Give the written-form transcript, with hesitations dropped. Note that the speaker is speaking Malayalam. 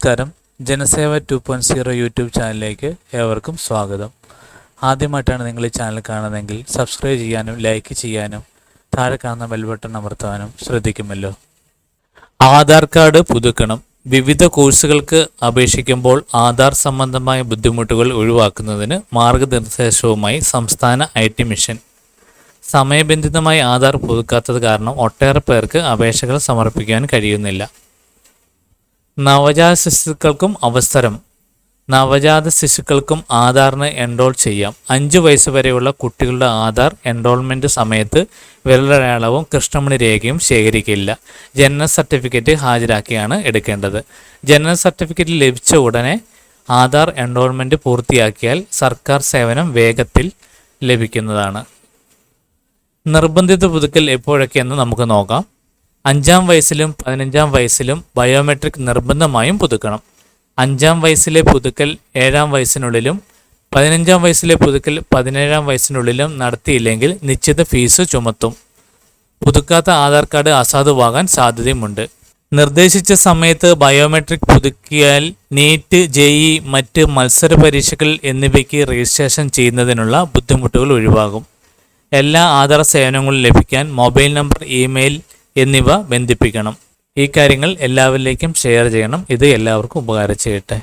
നമസ്കാരം. ജനസേവ 2.0 യൂട്യൂബ് ചാനലിലേക്ക് ഏവർക്കും സ്വാഗതം. ആദ്യമായിട്ടാണ് നിങ്ങൾ ഈ ചാനൽ കാണുന്നതെങ്കിൽ സബ്സ്ക്രൈബ് ചെയ്യാനും ലൈക്ക് ചെയ്യാനും താഴെ കാണുന്ന ബെൽ ബട്ടൺ അമർത്താനും ശ്രദ്ധിക്കുമല്ലോ. ആധാർ കാർഡ് പുതുക്കണം. വിവിധ കോഴ്സുകൾക്ക് അപേക്ഷിക്കുമ്പോൾ ആധാർ സംബന്ധമായ ബുദ്ധിമുട്ടുകൾ ഒഴിവാക്കുന്നതിന് മാർഗനിർദ്ദേശവുമായി സംസ്ഥാന IT മിഷൻ. സമയബന്ധിതമായി ആധാർ പുതുക്കാത്തത് കാരണം ഒട്ടേറെ പേർക്ക് അപേക്ഷകൾ സമർപ്പിക്കാൻ കഴിയുന്നില്ല. നവജാത ശിശുക്കൾക്കും ആധാറിന് എൻറോൾ ചെയ്യാം. 5 വയസ്സ് വരെയുള്ള കുട്ടികളുടെ ആധാർ എൻറോൾമെൻറ്റ് സമയത്ത് വിരലടയാളവും കൃഷ്ണമണി രേഖയും ശേഖരിക്കില്ല. ജനന സർട്ടിഫിക്കറ്റ് ഹാജരാക്കിയാണ് എടുക്കേണ്ടത്. ജനന സർട്ടിഫിക്കറ്റ് ലഭിച്ച ഉടനെ ആധാർ എൻറോൾമെൻറ്റ് പൂർത്തിയാക്കിയാൽ സർക്കാർ സേവനം വേഗത്തിൽ ലഭിക്കുന്നതാണ്. നിർബന്ധിത പുതുക്കൽ എപ്പോഴൊക്കെയെന്ന് നമുക്ക് നോക്കാം. 5-ാം വയസ്സിലും 15-ാം വയസ്സിലും ബയോമെട്രിക് നിർബന്ധമായും പുതുക്കണം. 5-ാം വയസ്സിലെ പുതുക്കൽ 7-ാം വയസ്സിനുള്ളിലും 15-ാം വയസ്സിലെ പുതുക്കൽ 17-ാം വയസ്സിനുള്ളിലും നടത്തിയില്ലെങ്കിൽ നിശ്ചിത ഫീസ് ചുമത്തും. പുതുക്കാത്ത ആധാർ കാർഡ് അസാധുവാകാൻ സാധ്യതയുമുണ്ട്. നിർദ്ദേശിച്ച സമയത്ത് ബയോമെട്രിക് പുതുക്കിയാൽ നീറ്റ്, JEE, മറ്റ് മത്സര പരീക്ഷകൾ എന്നിവയ്ക്ക് രജിസ്ട്രേഷൻ ചെയ്യുന്നതിനുള്ള ബുദ്ധിമുട്ടുകൾ ഒഴിവാകും. എല്ലാ ആധാർ സേവനങ്ങളും ലഭിക്കാൻ മൊബൈൽ നമ്പർ, ഇമെയിൽ എന്നിവ ബന്ധിപ്പിക്കണം. ഈ കാര്യങ്ങൾ എല്ലാവരിലേക്കും ഷെയർ ചെയ്യണം. ഇത് എല്ലാവർക്കും ഉപകാരം ചെയ്യട്ടെ.